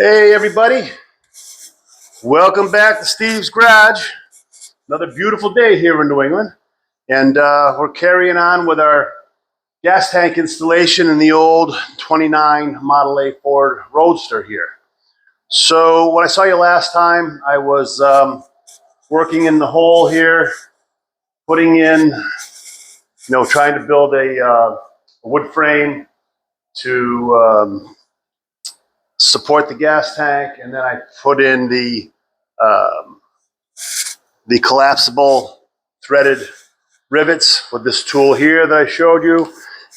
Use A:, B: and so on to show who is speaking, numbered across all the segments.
A: Hey everybody, welcome back to Steve's Garage. Another beautiful day here in New England, and we're carrying on with our gas tank installation in the old 29 Model A Ford Roadster here. So when I saw you last time, I was working in the hole here, putting in, trying to build a wood frame to support the gas tank, and then I put in um, the collapsible threaded rivets with this tool here that I showed you.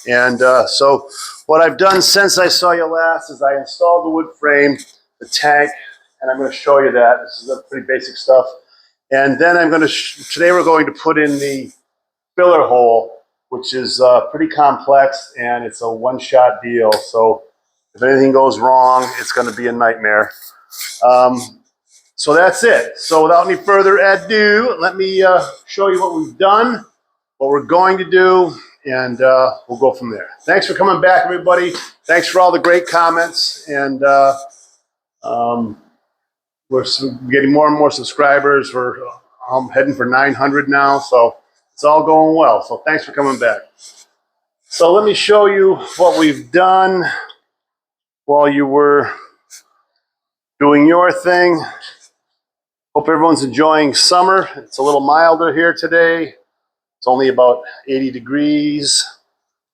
A: And so what I've done since I saw you last is I installed the wood frame, the tank, and I'm going to show you that. This is pretty basic stuff. And then today we're going to put in the filler hole, which is pretty complex, and it's a one-shot deal. So if anything goes wrong, it's going to be a nightmare. So that's it. So without any further ado, let me show you what we've done, what we're going to do, and we'll go from there. Thanks for coming back, everybody. Thanks for all the great comments. And we're getting more and more subscribers. We're heading for 900 now, so it's all going well. So thanks for coming back. So let me show you what we've done while you were doing your thing. Hope everyone's enjoying summer. It's a little milder here today. It's only about 80 degrees.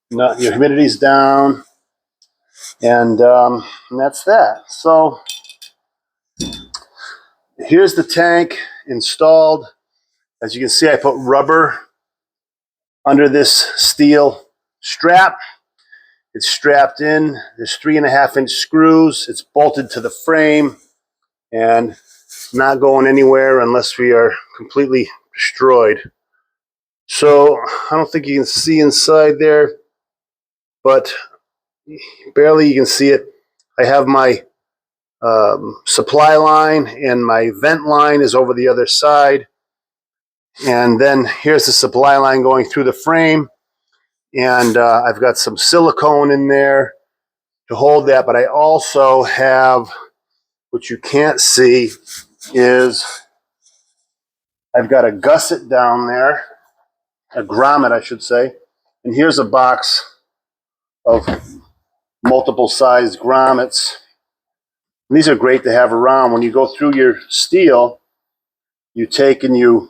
A: Your humidity's down. And that's that. So here's the tank installed. As you can see, I put rubber under this steel strap. It's strapped in. There's 3.5-inch screws. It's bolted to the frame and not going anywhere unless we are completely destroyed. So I don't think you can see inside there, but barely you can see it. I have my supply line, and my vent line is over the other side. And then here's the supply line going through the frame. And I've got some silicone in there to hold that, but I also have, what you can't see is I've got a gusset down there, a grommet, I should say. And here's a box of multiple sized grommets. And these are great to have around. When you go through your steel, you take and you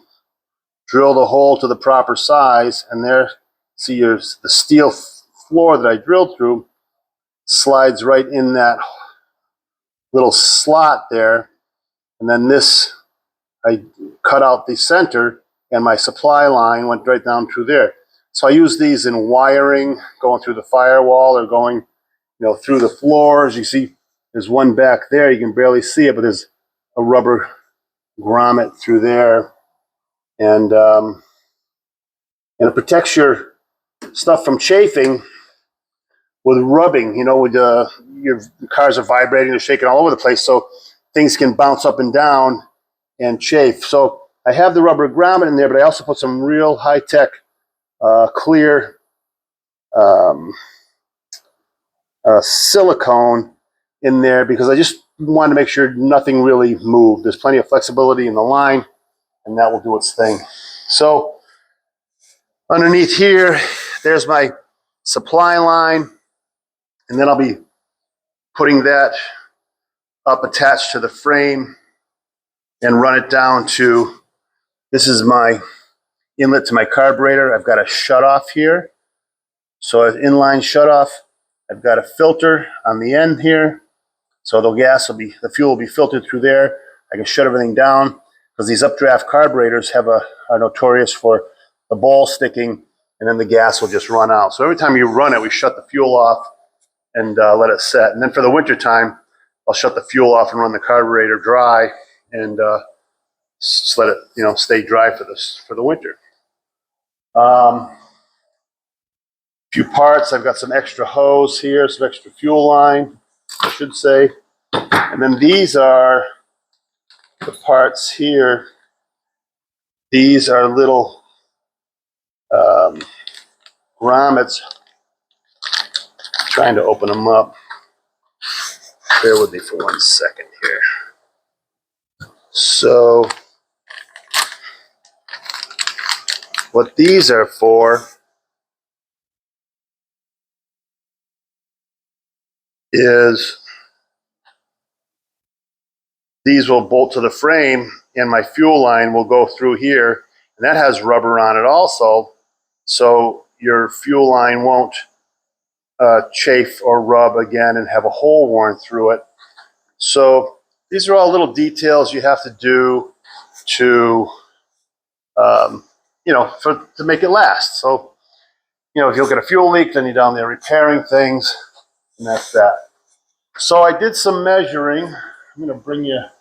A: drill the hole to the proper size, and there, see the steel floor that I drilled through slides right in that little slot there. And then this, I cut out the center, and my supply line went right down through there. So I use these in wiring, going through the firewall or going, through the floors. You see, there's one back there. You can barely see it, but there's a rubber grommet through there, and it protects your stuff from chafing with rubbing. With your cars are vibrating, they're shaking all over the place, so things can bounce up and down and chafe. So I have the rubber grommet in there, but I also put some real high-tech clear silicone in there because I just wanted to make sure nothing really moved. There's plenty of flexibility in the line, and that will do its thing. So underneath here, there's my supply line, and then I'll be putting that up attached to the frame and run it down to, this is my inlet to my carburetor. I've got a shutoff here. So an inline shutoff. I've got a filter on the end here. So the fuel will be filtered through there. I can shut everything down because these updraft carburetors are notorious for the ball sticking, and then the gas will just run out. So every time you run it, we shut the fuel off and let it set. And then for the winter time, I'll shut the fuel off and run the carburetor dry and just let it, stay dry for the winter. Few parts. I've got some extra hose here, some extra fuel line, I should say. And then these are the parts here. These are little grommets. I'm trying to open them up. Bear with me for 1 second here. So what these are for is these will bolt to the frame and my fuel line will go through here, and that has rubber on it also, so your fuel line won't chafe or rub again and have a hole worn through it. So these are all little details you have to do to, to make it last. So, if you'll get a fuel leak, then you're down there repairing things, and that's that. So I did some measuring. I'm going to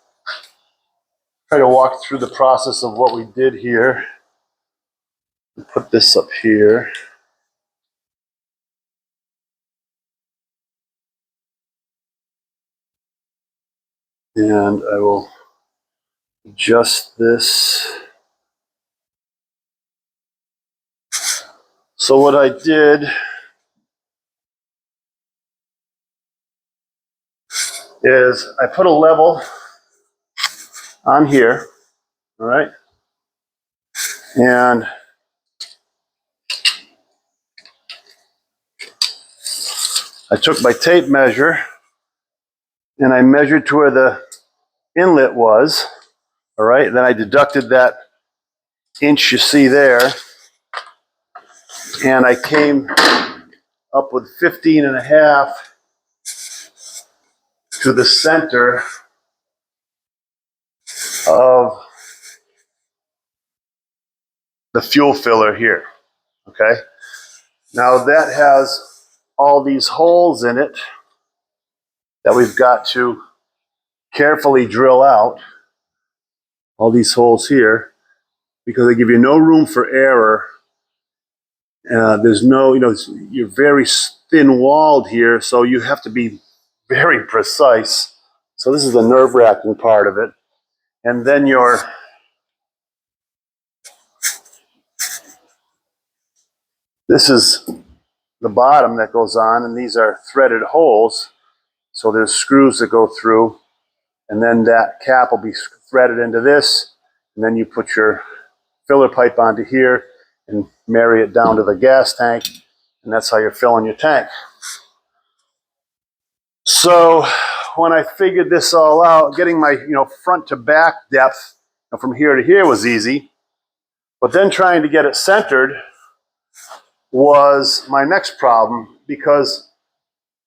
A: try to walk through the process of what we did here. Put this up here. And I will adjust this. So what I did is I put a level on here, all right? And I took my tape measure and I measured to where the inlet was, all right? Then I deducted that inch you see there, and I came up with 15 and a half to the center of the fuel filler here, okay? Now that has all these holes in it that we've got to carefully drill out, all these holes here, because they give you no room for error. There's no, you're very thin-walled here, so you have to be very precise. So this is the nerve-wracking part of it. And then this is the bottom that goes on, and these are threaded holes. So there's screws that go through, and then that cap will be threaded into this, and then you put your filler pipe onto here and marry it down to the gas tank, and that's how you're filling your tank. So when I figured this all out, getting my front to back depth from here to here was easy, but then trying to get it centered was my next problem, because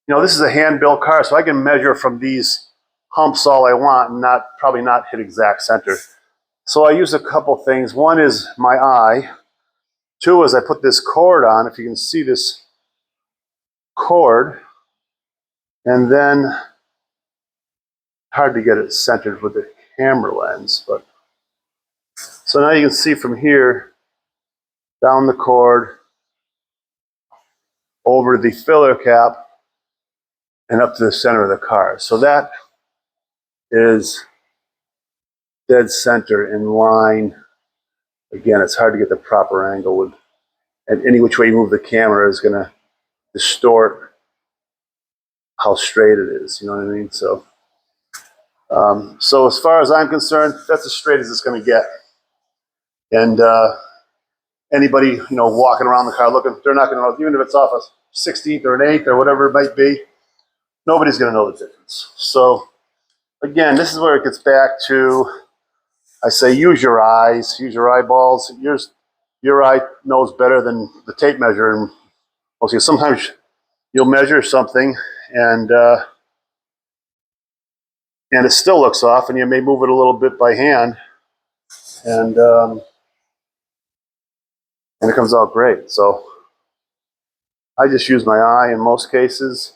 A: this is a hand-built car, so I can measure from these humps all I want and probably not hit exact center. So I use a couple things. One is my eye. Two is I put this cord on, if you can see this cord, and then hard to get it centered with the camera lens, but so now you can see from here down the cord over the filler cap and up to the center of the car. So that is dead center in line. Again, it's hard to get the proper angle with, and any which way you move the camera is going to distort how straight it is. You know what I mean? So, so as far as I'm concerned, that's as straight as it's going to get. And anybody walking around the car looking, they're not going to know, even if it's off a 16th or an 8th or whatever it might be, nobody's going to know the difference. So again, this is where it gets back to, I say, use your eyes, use your eyeballs. Your eye knows better than the tape measure. And mostly, sometimes you'll measure something and it still looks off, and you may move it a little bit by hand, and it comes out great. So I just use my eye in most cases,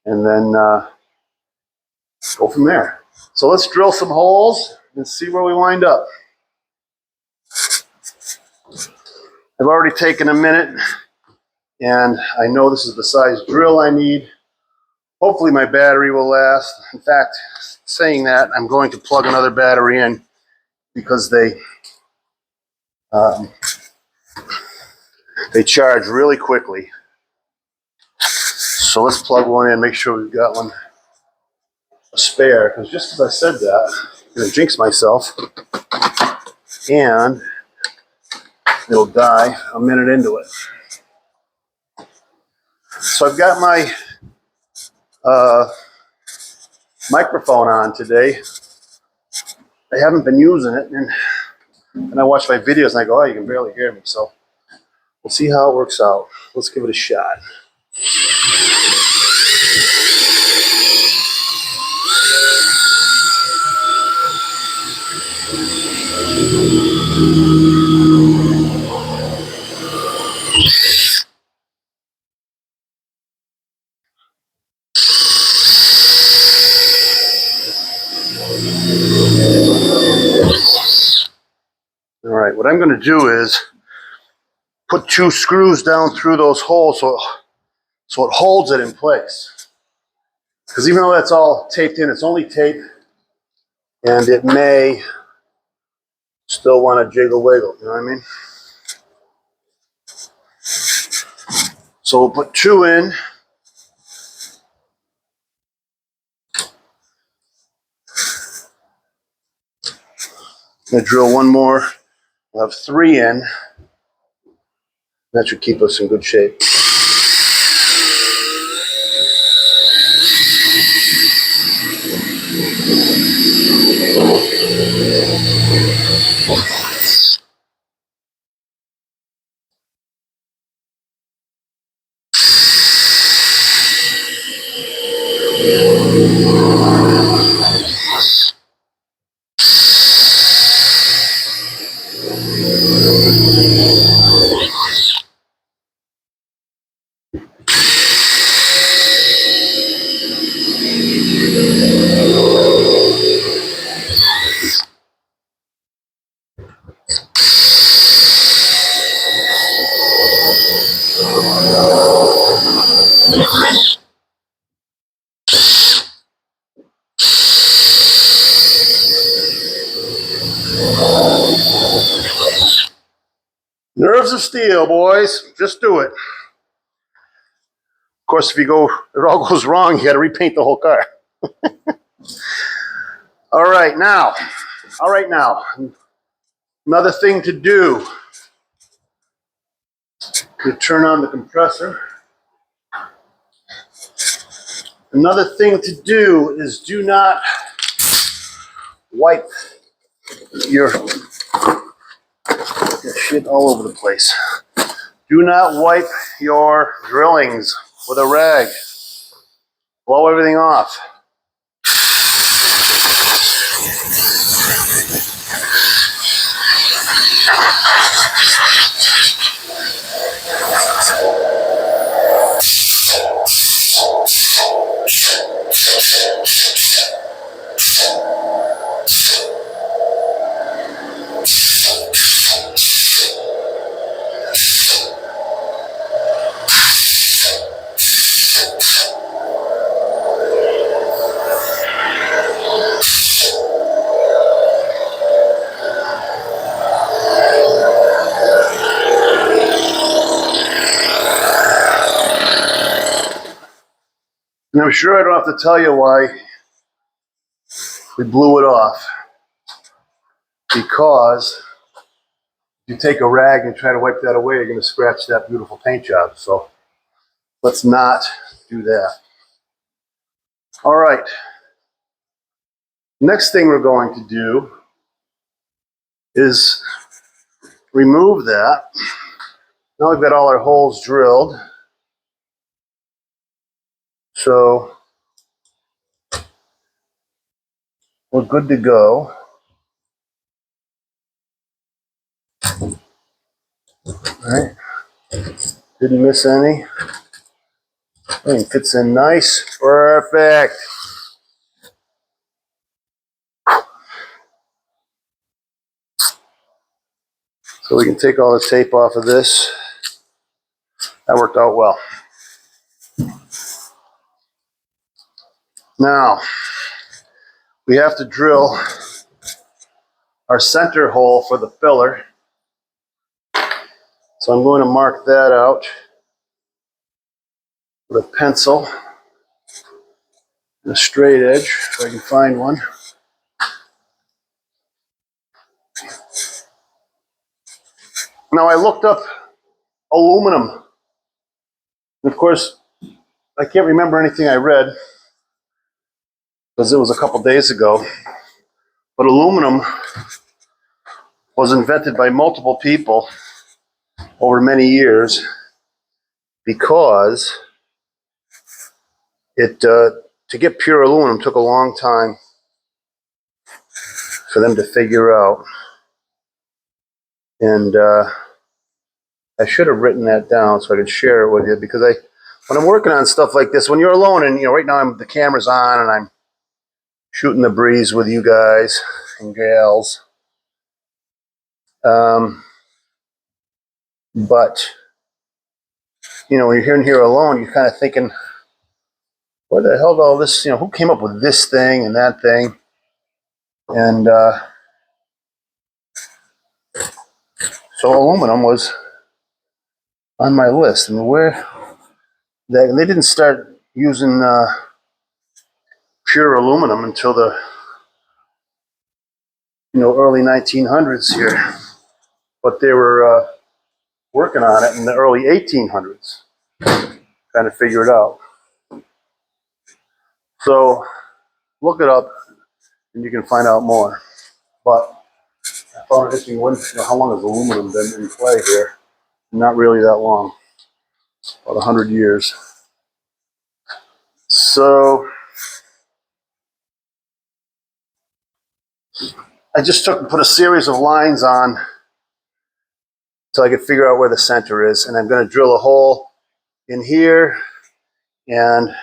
A: and then go from there. So let's drill some holes and see where we wind up. I've already taken a minute, and I know this is the size drill I need. Hopefully my battery will last. In fact, saying that, I'm going to plug another battery in, because they charge really quickly. So let's plug one in, make sure we've got one a spare, because just as I said that, I'm going to jinx myself, and it'll die a minute into it. So I've got my microphone on today. I haven't been using it, and I watch my videos and I go, oh, you can barely hear me. So we'll see how it works out. Let's give it a shot. All right, what I'm going to do is put 2 screws down through those holes so it holds it in place. Because even though that's all taped in, it's only tape, and it may still want to jiggle wiggle, you know what I mean? So we'll put 2 in. I'm going to drill 1 more. We'll have 3 in. That should keep us in good shape. Nerves of steel, boys. Just do it. Of course, if it all goes wrong, you got to repaint the whole car. All right, now. Another thing to do. You turn on the compressor. Another thing to do is do not wipe your shit all over the place. Do not wipe your drillings with a rag. Blow everything off. And I'm sure I don't have to tell you why we blew it off. Because if you take a rag and try to wipe that away, you're going to scratch that beautiful paint job. So let's not do that. All right. Next thing we're going to do is remove that. Now we've got all our holes drilled. So we're good to go. All right. Didn't miss any. Everything fits in nice. Perfect. So we can take all the tape off of this. That worked out well. Now, we have to drill our center hole for the filler. So I'm going to mark that out with a pencil. a straight edge, if I can find one. Now I looked up aluminum. And of course, I can't remember anything I read because it was a couple days ago. But aluminum was invented by multiple people over many years because it to get pure aluminum took a long time for them to figure out. And I should have written that down so I could share it with you, because when I'm working on stuff like this, when you're alone, and right now the camera's on and I'm shooting the breeze with you guys and gals. But when you're in here alone, you're kind of thinking, where the hell did all this, who came up with this thing and that thing? And so aluminum was on my list. And they didn't start using pure aluminum until the early 1900s here, but they were working on it in the early 1800s, trying to figure it out. So look it up and you can find out more. But I found it interesting, how long has aluminum been in play here? Not really that long, about 100 years. So I just put a series of lines on so I could figure out where the center is, and I'm going to drill a hole in here, and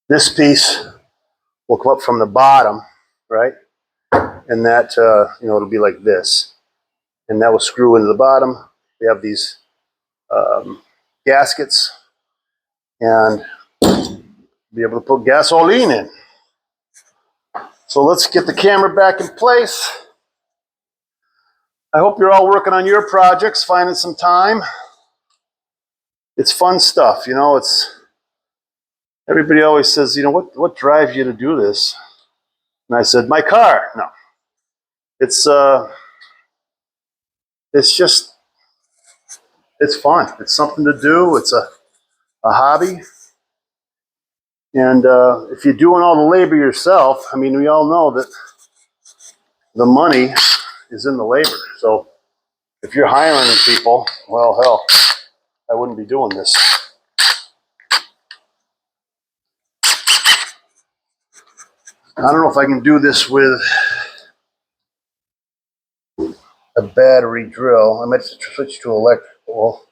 A: this piece will come up from the bottom, right? And that it'll be like this, and that will screw into the bottom. We have these gaskets, and be able to put gasoline in. So let's get the camera back in place. I hope you're all working on your projects, finding some time. It's fun stuff, everybody always says, what drives you to do this? And I said, my car. No. It's fun. It's something to do. It's a hobby. And if you're doing all the labor yourself, we all know that the money is in the labor. So if you're hiring people, well, hell, I wouldn't be doing this. I don't know if I can do this with a battery drill. I might switch to electrical.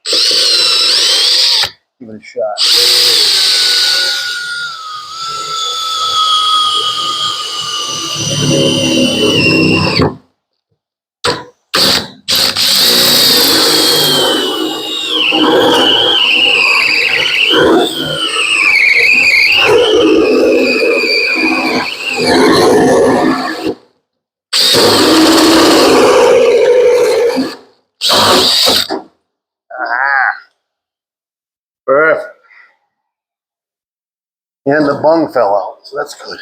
A: Give it a shot. Perfect. And the bung fell out, so that's good.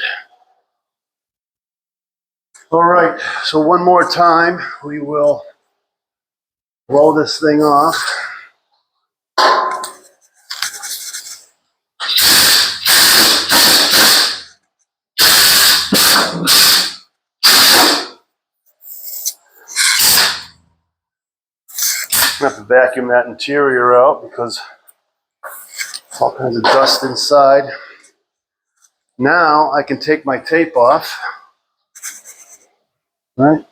A: All right, so one more time, we will blow this thing off. I'm gonna have to vacuum that interior out because all kinds of dust inside. Now I can take my tape off, right?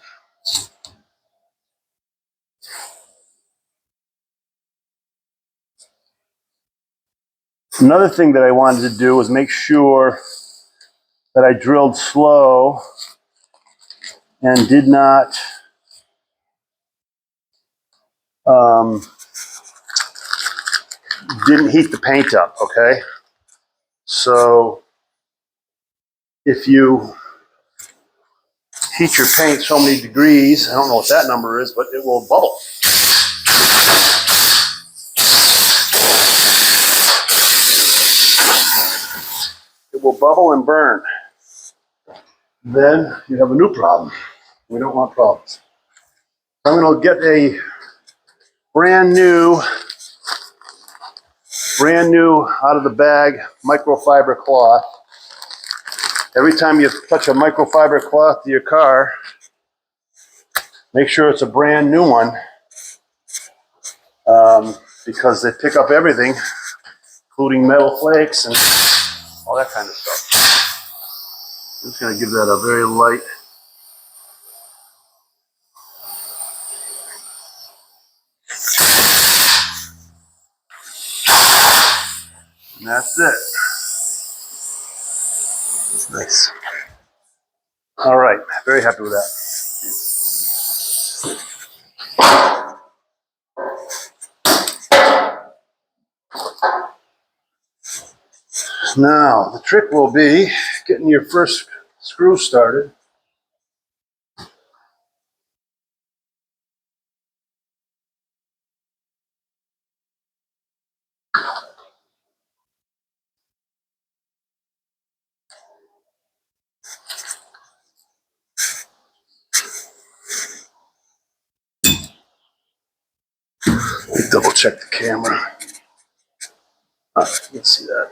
A: Another thing that I wanted to do was make sure that I drilled slow and did not didn't heat the paint up, okay? So if you heat your paint so many degrees, I don't know what that number is, but it will bubble. It it will bubble and burn. Then you have a new problem. We don't want problems. I'm going to get a brand new out of the bag microfiber cloth. Every time you touch a microfiber cloth to your car, make sure it's a brand new one, because they pick up everything, including metal flakes and all that kind of stuff. I'm just going to give that a very light. And that's it. Nice. All right, very happy with that. Now, the trick will be getting your first screw started. Let me double check the camera. You can see that.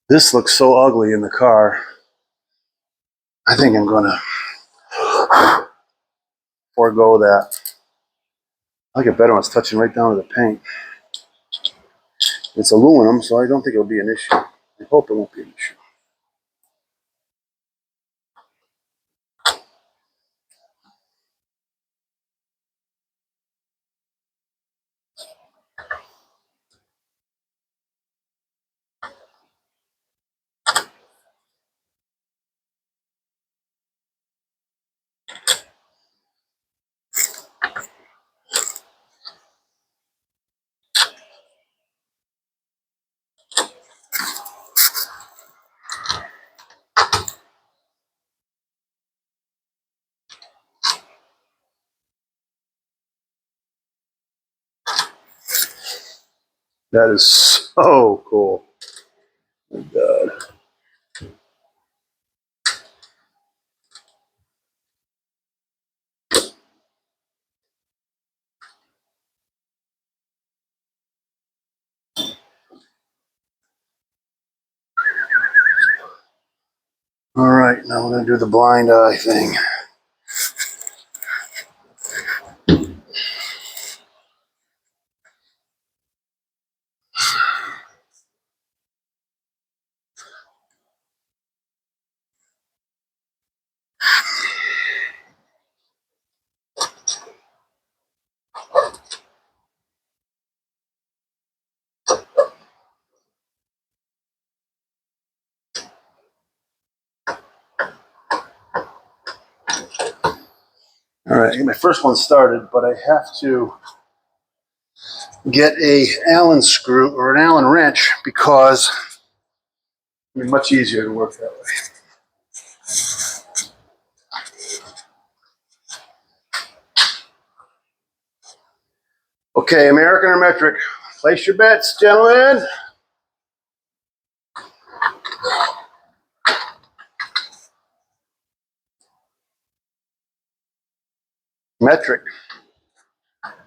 A: This looks so ugly in the car. I think I'm gonna forego that. I like it better when it's touching right down to the paint. It's aluminum, so I don't think it'll be an issue. I hope it won't be an issue. That is so cool. Oh my God. All right, now we're gonna do the blind eye thing. All right, I get my first one started, but I have to get a Allen screw or an Allen wrench because it's much easier to work that way. Okay, American or metric? Place your bets, gentlemen. Metric.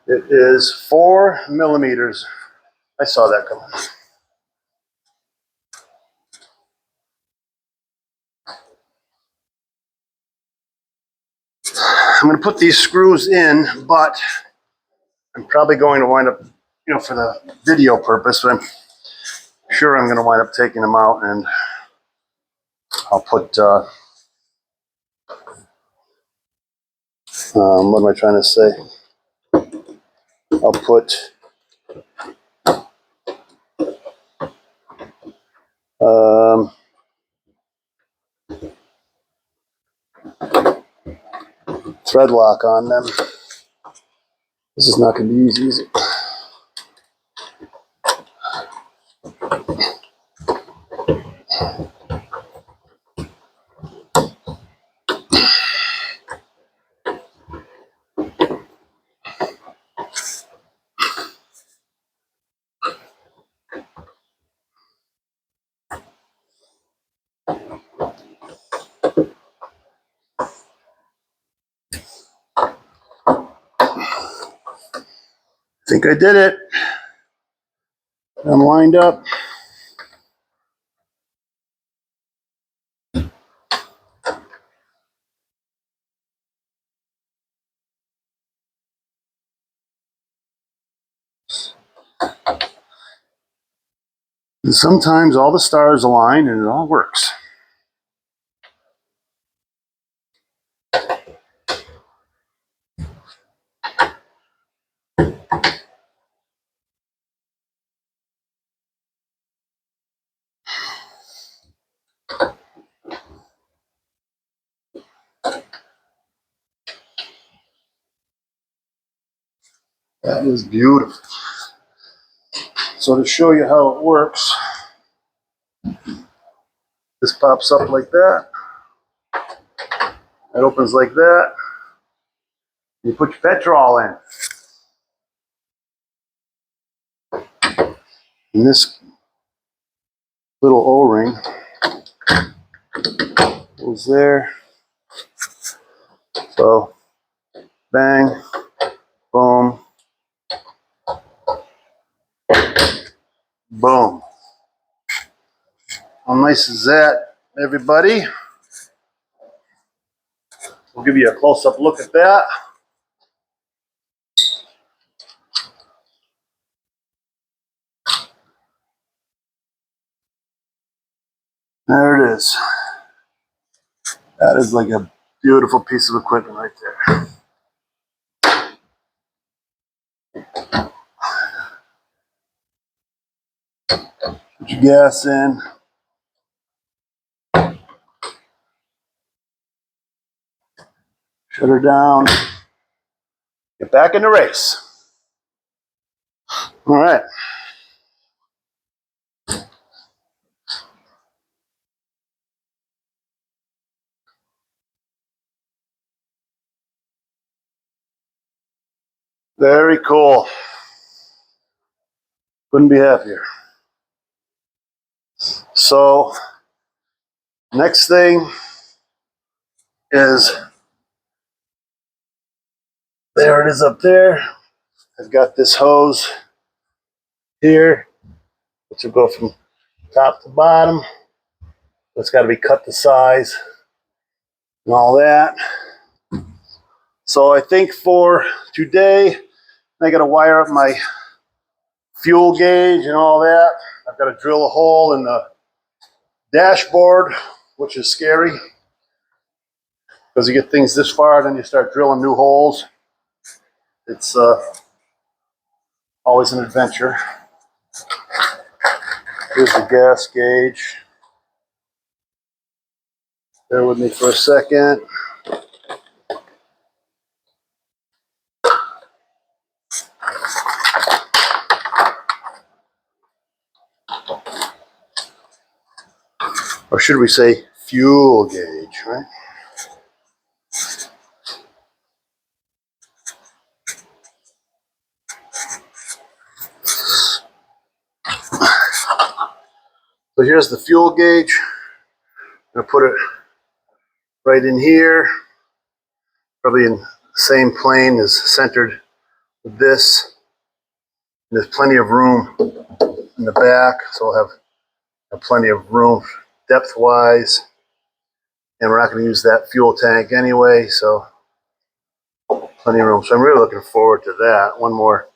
A: It is 4 millimeters. I saw that coming. I'm going to put these screws in, but I'm probably going to wind up you know, for the video purpose, but I'm sure I'm going to wind up taking them out, and I'll put, what am I trying to say? I'll put thread lock on them. This is not going to be easy, is it? I think I did it. I'm lined up. And sometimes all the stars align and it all works. That is beautiful. So to show you how it works, this pops up like that. It opens like that. You put your petrol in. And this little O-ring goes there. So, bang, boom, boom. How nice is that, everybody? We'll give you a close-up look at that. There it is. That is like a beautiful piece of equipment right there. Put your gas in. Shut her down. Get back in the race. All right. Very cool. Couldn't be happier. So, next thing is, there it is up there. I've got this hose here, which will go from top to bottom. It's got to be cut to size and all that. So I think for today, I got to wire up my fuel gauge and all that. I've got to drill a hole in the dashboard, which is scary because you get things this far, then you start drilling new holes. It's always an adventure. Here's the gas gauge. Bear with me for a second. Or should we say fuel gauge, right? So here's the fuel gauge. I'm going to put it right in here, probably in the same plane as centered with this. And there's plenty of room in the back, so I'll have plenty of room depth-wise. And we're not going to use that fuel tank anyway, so plenty of room. So I'm really looking forward to that. One more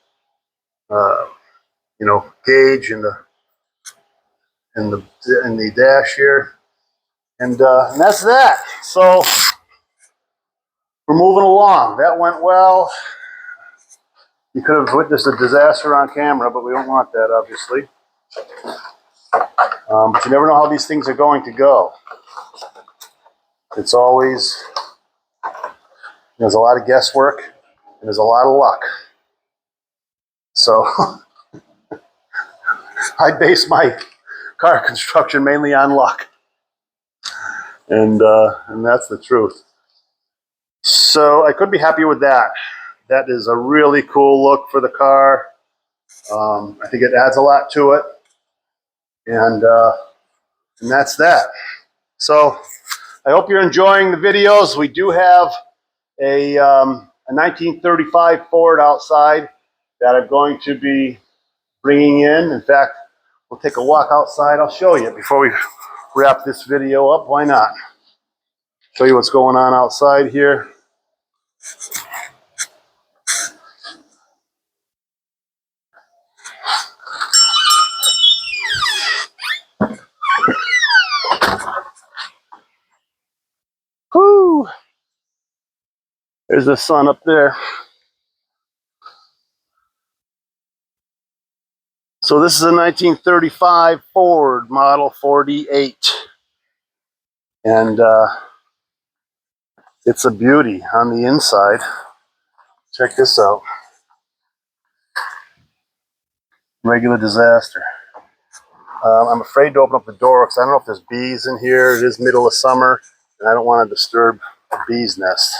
A: gauge in the dash here, and that's that. So we're moving along. That went well. You could have witnessed a disaster on camera, but we don't want that, obviously. But you never know how these things are going to go. It's always, there's a lot of guesswork, and there's a lot of luck. So I base my car construction mainly on luck. And that's the truth. So I couldn't be happier with that. That is a really cool look for the car. I think it adds a lot to it. And that's that. So I hope you're enjoying the videos. We do have a 1935 Ford outside that I'm going to be bringing in. In fact, we'll take a walk outside. I'll show you before we wrap this video up. Why not? Show you what's going on outside here. Whoo! There's the sun up there. So this is a 1935 Ford Model 48. And it's a beauty on the inside. Check this out. Regular disaster. I'm afraid to open up the door because I don't know if there's bees in here. It is middle of summer, and I don't want to disturb the bees' nest.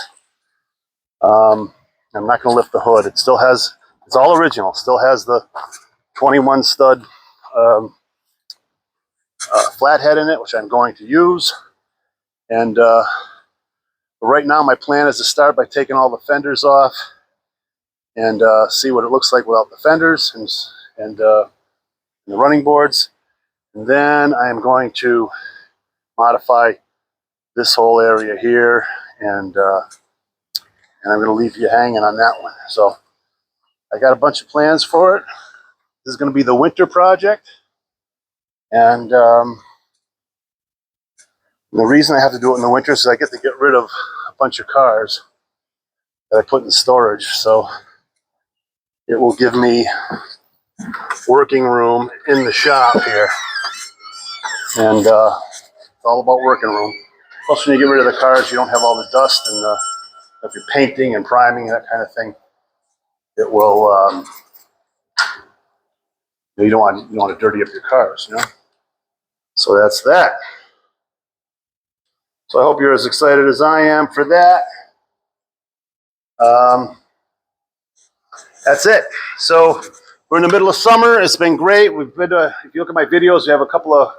A: I'm not going to lift the hood. It still has, it's all original. Still has the 21 stud flathead in it, which I'm going to use. And right now my plan is to start by taking all the fenders off and see what it looks like without the fenders and the running boards. And then I am going to modify this whole area here, and I'm going to leave you hanging on that one. So I got a bunch of plans for it. This is going to be the winter project, and the reason I have to do it in the winter is I get to get rid of a bunch of cars that I put in storage. So it will give me working room in the shop here, and it's all about working room. Plus, when you get rid of the cars, you don't have all the dust, and if you're painting and priming and that kind of thing, it will. You don't want to dirty up your cars, So that's that. So I hope you're as excited as I am for that. That's it. So we're in the middle of summer. It's been great. We've been to, if you look at my videos, we have a couple of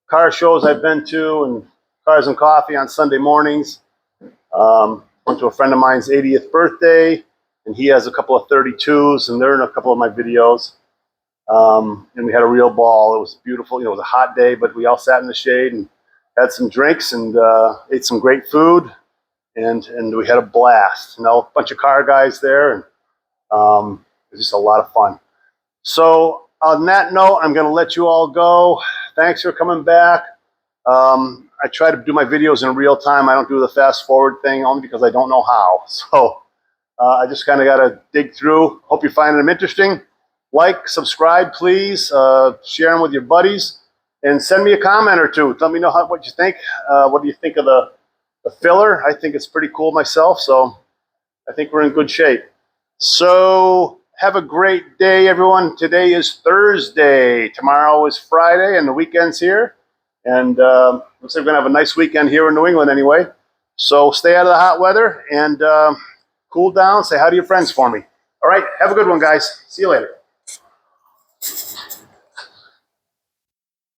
A: car shows I've been to, and Cars and Coffee on Sunday mornings. Went to a friend of mine's 80th birthday, and he has a couple of 32s, and they're in a couple of my videos. And we had a real ball. It was beautiful. It was a hot day, but we all sat in the shade and had some drinks and ate some great food, and we had a blast. A bunch of car guys there, and it was just a lot of fun. So on that note, I'm going to let you all go. Thanks for coming back. I try to do my videos in real time. I don't do the fast forward thing only because I don't know how. So I just kind of got to dig through. Hope you're finding them interesting. Like, subscribe, please. Share them with your buddies. And send me a comment or two. Let me know what you think. What do you think of the filler? I think it's pretty cool myself. So I think we're in good shape. So have a great day, everyone. Today is Thursday. Tomorrow is Friday, and the weekend's here. And looks like we're going to have a nice weekend here in New England anyway. So stay out of the hot weather and cool down. Say hi to your friends for me. All right. Have a good one, guys. See you later.